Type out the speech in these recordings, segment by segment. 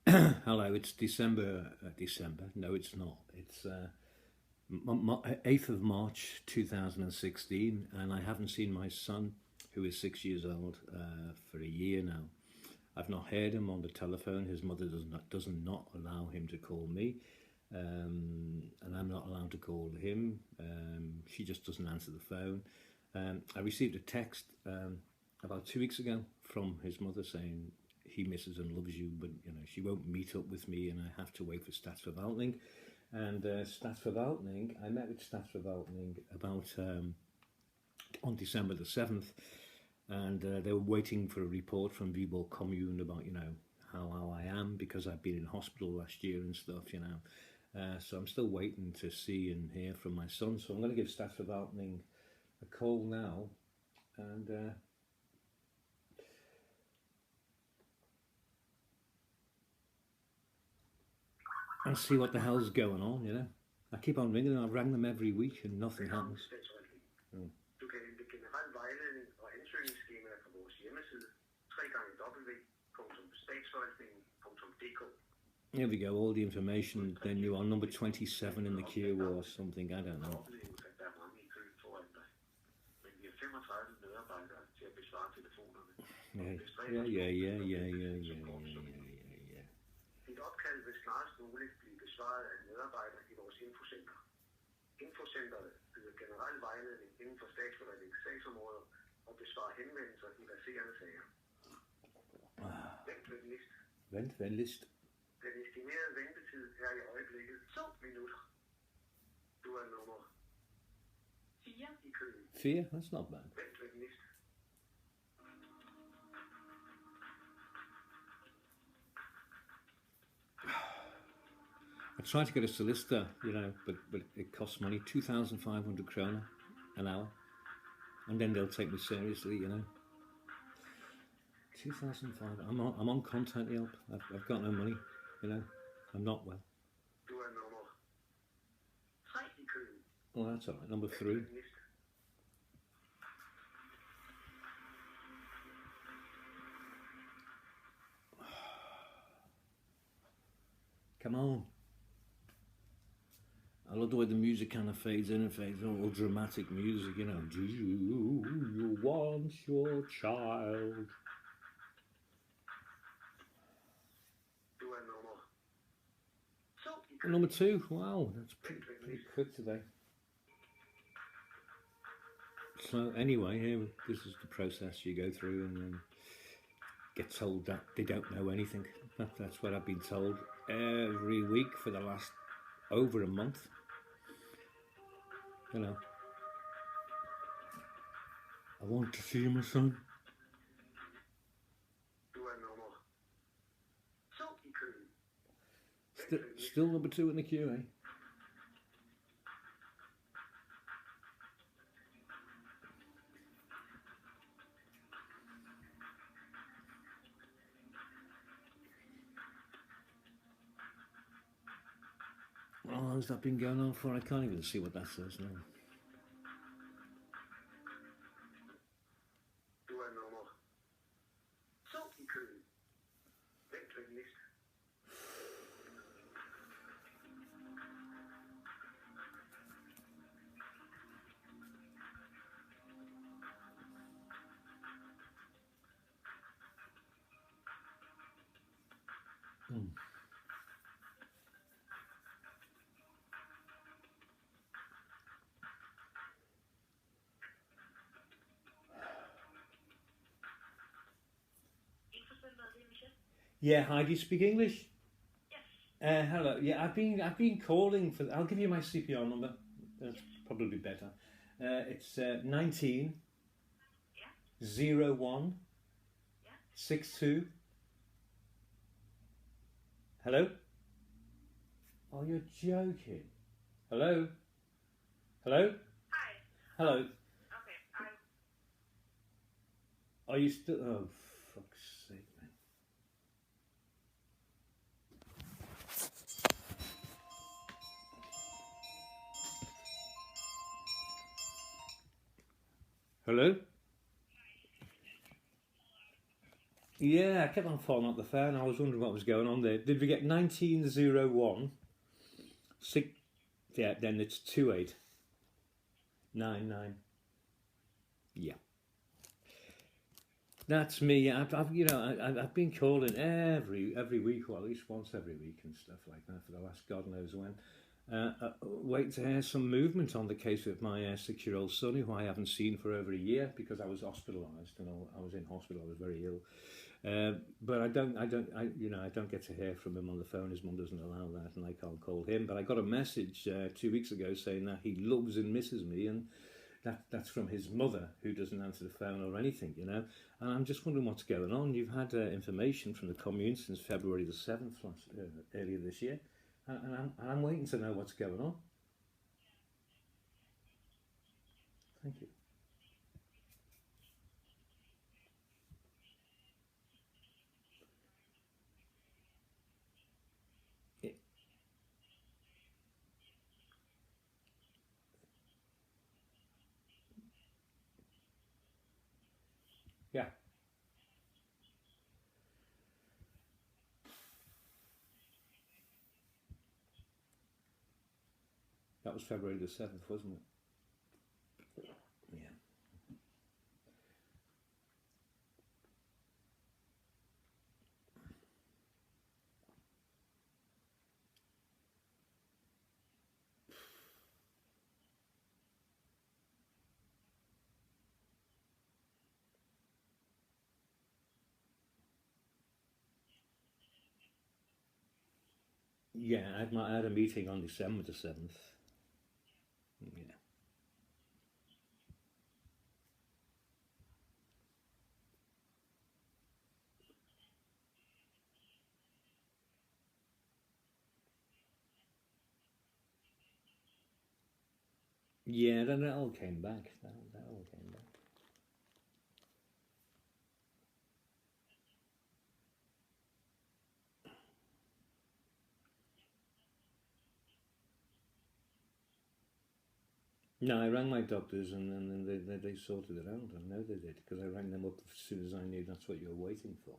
Hello, it's December. December? No, it's not. It's 8th of March 2016, and I haven't seen my son, who is 6 years old, for a year now. I've not heard him on the telephone. His mother does not allow him to call me, and I'm not allowed to call him. She just doesn't answer the phone. I received a text about 2 weeks ago from his mother saying he misses and loves you, but she won't meet up with me, and I have to wait for statsforvaltning. And statsforvaltning, I met with statsforvaltning about on December the 7th, and they were waiting for a report from Viborg Commune about how I am, because I've been in hospital last year and stuff. So I'm still waiting to see and hear from my son. So I'm going to give statsforvaltning a call now, and see what the hell's going on. I keep on ringing them. I've rang them every week and nothing happens. Mm. Du kan hente generel vejledning og ansøgningsskemaer fra vores hjemmeside www.statsforvaltning.dk. Here we go, all the information. Then you are number 27 in the queue or something, I don't know. Yeah. Dit opkald vil snarest muligt blive besvaret af en medarbejder i vores infocenter. Infocenteret byder generel vejledning inden for statsforvaltningens sagsområder og besvarer henvendelser i verserende sager. Vent venligst. Vent venligst. Den estimerede ventetid er i øjeblikket 2 minutter. Du er nummer 4 i køen. 4? That's not bad. Vent venligst. I tried to get a solicitor, but it costs money, 2,500 kroner an hour, and then they'll take me seriously, 2,500. I'm on content help. I've got no money, I'm not well. Du er nummer 3 i køen. Oh, that's all right. Number 3. Come on. I love the way the music kind of fades in and fades out, all dramatic music, Do you want your child? Du er nummer 2 i køen. Number 2, wow, that's pretty quick today. So anyway, this is the process you go through, and then get told that they don't know anything. That's what I've been told every week for the last over a month. I want to see my son. Du er nummer 2 i køen. Still number 2 in the queue, eh? How long's that been going on for? I can't even see what that says now. Du er nummer 2 i køen. Vent venligst. Yeah, hi, do you speak English? Yes. Hello. Yeah, I've been calling for. I'll give you my CPR number. That's probably better. It's 19 01 62. Hello? Oh, you're joking. Hello? Hello? Hi. Hello? Okay, Are you still? Oh, fuck's sake, man. Hello? Yeah, I kept on falling off the phone. I was wondering what was going on there. Did we get 1901? Six, yeah, then it's 2899. Yeah. That's me. I've been calling every week, or at least once every week and stuff like that for the last God knows when. Waiting to hear some movement on the case with my 6-year-old son, who I haven't seen for over a year because I was hospitalised and I was in hospital. I was very ill. But I don't get to hear from him on the phone. His mum doesn't allow that, and I can't call him. But I got a message 2 weeks ago saying that he loves and misses me, and that's from his mother, who doesn't answer the phone or anything, you know. And I'm just wondering what's going on. You've had information from the commune since February the 7th, earlier this year, and I'm waiting to know what's going on. Thank you. It, yeah, that was February the 7th, wasn't it? Yeah. Yeah, I had a meeting on December the 7th. Yeah. Yeah, then that all came back. That all came back. No, I rang my doctors and then they sorted it out. I know they did because I rang them up as soon as I knew that's what you were waiting for.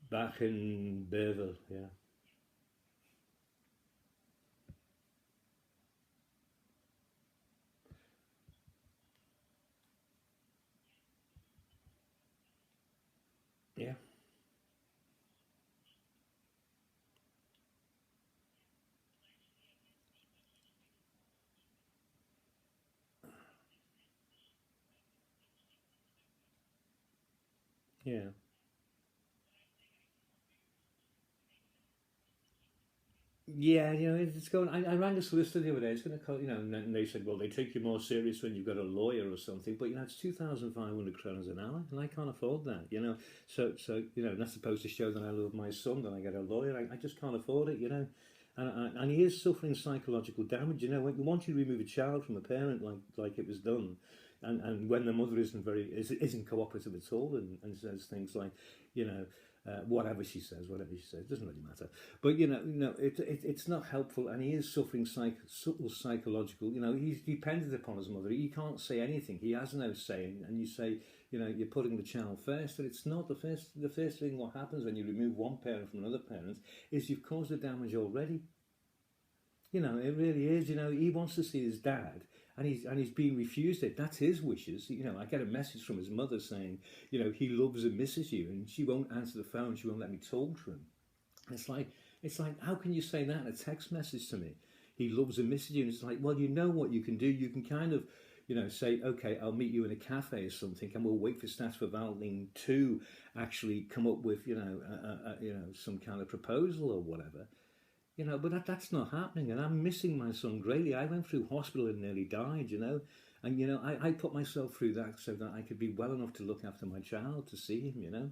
Back in Burville, yeah. Yeah, yeah. Yeah, you know, it's going. I rang a solicitor the other day. It's going to cost, you know, and they said, well, they take you more serious when you've got a lawyer or something. But you know, it's 2,500 kronas an hour, and I can't afford that. You know, so you know, that's supposed to show that I love my son. That I get a lawyer. I just can't afford it. You know, and he is suffering psychological damage. You know, when once you remove a child from a parent like it was done, and when the mother isn't cooperative at all, and says things like, you know. Whatever she says, doesn't really matter. But it's not helpful, and he is suffering subtle psychological. You know, he's dependent upon his mother. He can't say anything. He has no say, and you say, you know, you're putting the child first, and it's not the first. The first thing what happens when you remove one parent from another parent is you've caused the damage already. You know, it really is. You know, he wants to see his dad, and he's being refused it. That's his wishes. You know, I get a message from his mother saying, you know, he loves and misses you, and she won't answer the phone. She won't let me talk to him. It's like, how can you say that in a text message to me? He loves and misses you. And it's like, well, you know what you can do. You can kind of, you know, say, okay, I'll meet you in a cafe or something, and we'll wait for statsforvaltning to actually come up with, some kind of proposal or whatever. You know, but that's not happening, and I'm missing my son greatly. I went through hospital and nearly died, you know, and you know, I put myself through that so that I could be well enough to look after my child, to see him, you know.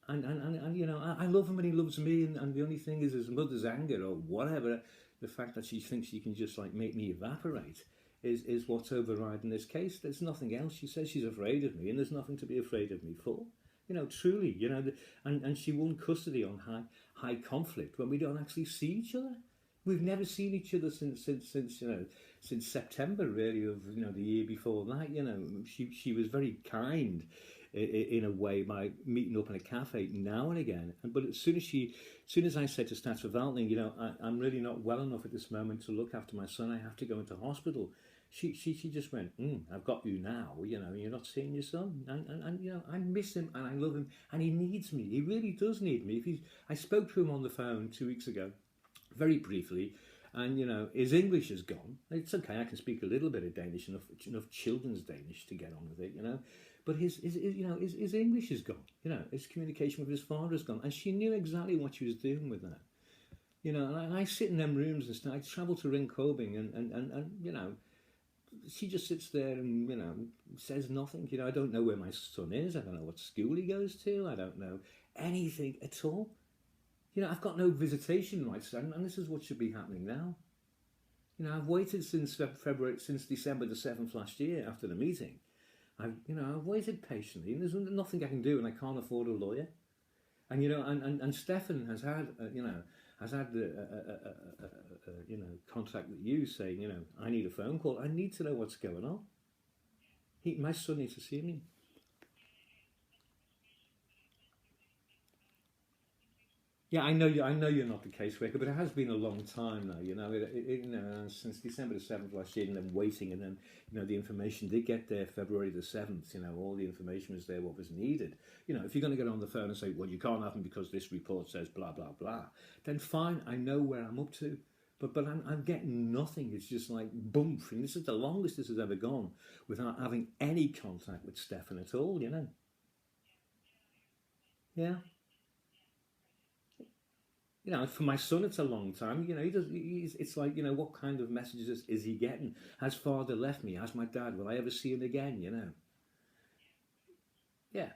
And you know, I love him and he loves me, and the only thing is his mother's anger or whatever, the fact that she thinks she can just like make me evaporate is what's overriding this case. There's nothing else. She says she's afraid of me, and there's nothing to be afraid of me for. You know, truly, you know, and she won custody on high conflict when we don't actually see each other. We've never seen each other since September, really, of the year before that. She was very kind in a way by meeting up in a cafe now and again. But as soon as I said to statsforvaltning, I'm really not well enough at this moment to look after my son, I have to go into hospital. She just went, I've got you now. You're not seeing your son, and I miss him and I love him, and he needs me. He really does need me. I spoke to him on the phone 2 weeks ago, very briefly, and his English is gone. It's okay, I can speak a little bit of Danish, enough children's Danish to get on with it, but his English is gone. His communication with his father is gone, and she knew exactly what she was doing with that. And I sit in them rooms and stuff. I travel to Ringkobing, and she just sits there and says nothing. I don't know where my son is. I don't know what school he goes to. I don't know anything at all. I've got no visitation rights, and this is what should be happening now. I've waited since December the 7th last year after the meeting. I've waited patiently, and there's nothing I can do, and I can't afford a lawyer. And and Stefan has had the contact with you saying, I need a phone call. I need to know what's going on. My son needs to see me. Yeah, I know you're not the caseworker, but it has been a long time now. Since December the 7th last year, and then waiting, and then the information did get there February the 7th. All the information was there, what was needed. If you're going to get on the phone and say, well, you can't have them because this report says blah blah blah, then fine, I know where I'm up to. But I'm getting nothing. It's just like boom, and this is the longest this has ever gone without having any contact with Stefan at all. Yeah. For my son, it's a long time. It's like, what kind of messages is he getting? Has father left me? Has my dad? Will I ever see him again? Yeah.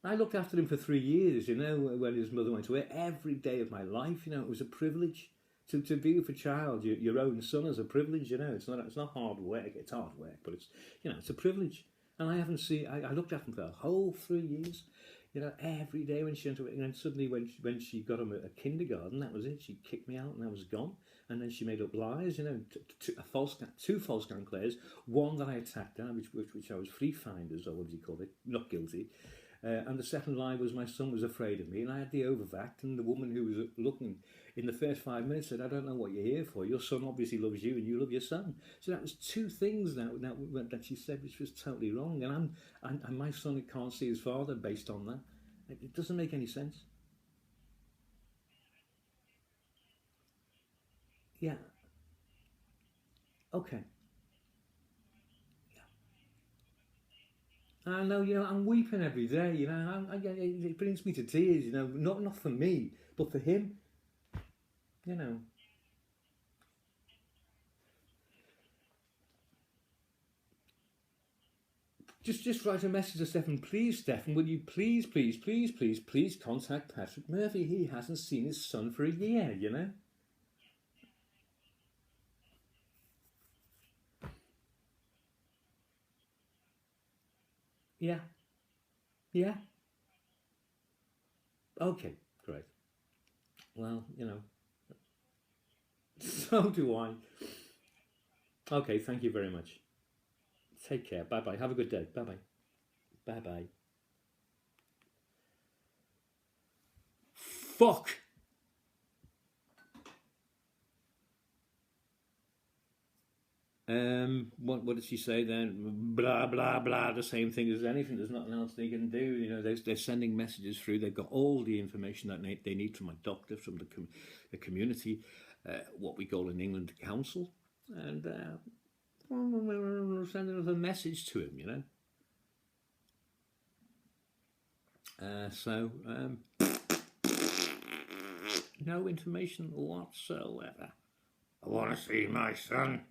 I looked after him for 3 years, when his mother went away. Every day of my life, it was a privilege to be with a child. Your own son is a privilege, It's not hard work. It's hard work, but it's a privilege. And I looked after him for a whole 3 years. Every day when she went away, and then suddenly when she got him at kindergarten, that was it. She kicked me out, and I was gone. And then she made up lies, two false conclaves. One that I attacked her, which I was free finders, or what do you call it? Not guilty. And the second lie was my son was afraid of me, and I had the overvact. And the woman who was looking in the first 5 minutes said, "I don't know what you're here for. Your son obviously loves you, and you love your son." So that was two things that she said, which was totally wrong. And my son can't see his father based on that. It doesn't make any sense. Yeah. Okay. I know, I'm weeping every day, it brings me to tears, not for me, but for him, you know. Just write a message to Stefan. Please, Stefan, will you please contact Patrick Murphy? He hasn't seen his son for a year, Yeah, yeah. Okay, great. Well, so do I. Okay, thank you very much. Take care. Bye bye. Have a good day. Bye bye. Bye bye. Fuck. What did she say then? Blah blah blah. The same thing as anything. There's nothing else they can do. They're sending messages through. They've got all the information that they need from a doctor, from the community, what we call in England council, and we're sending us a message to him. So no information whatsoever. I want to see my son.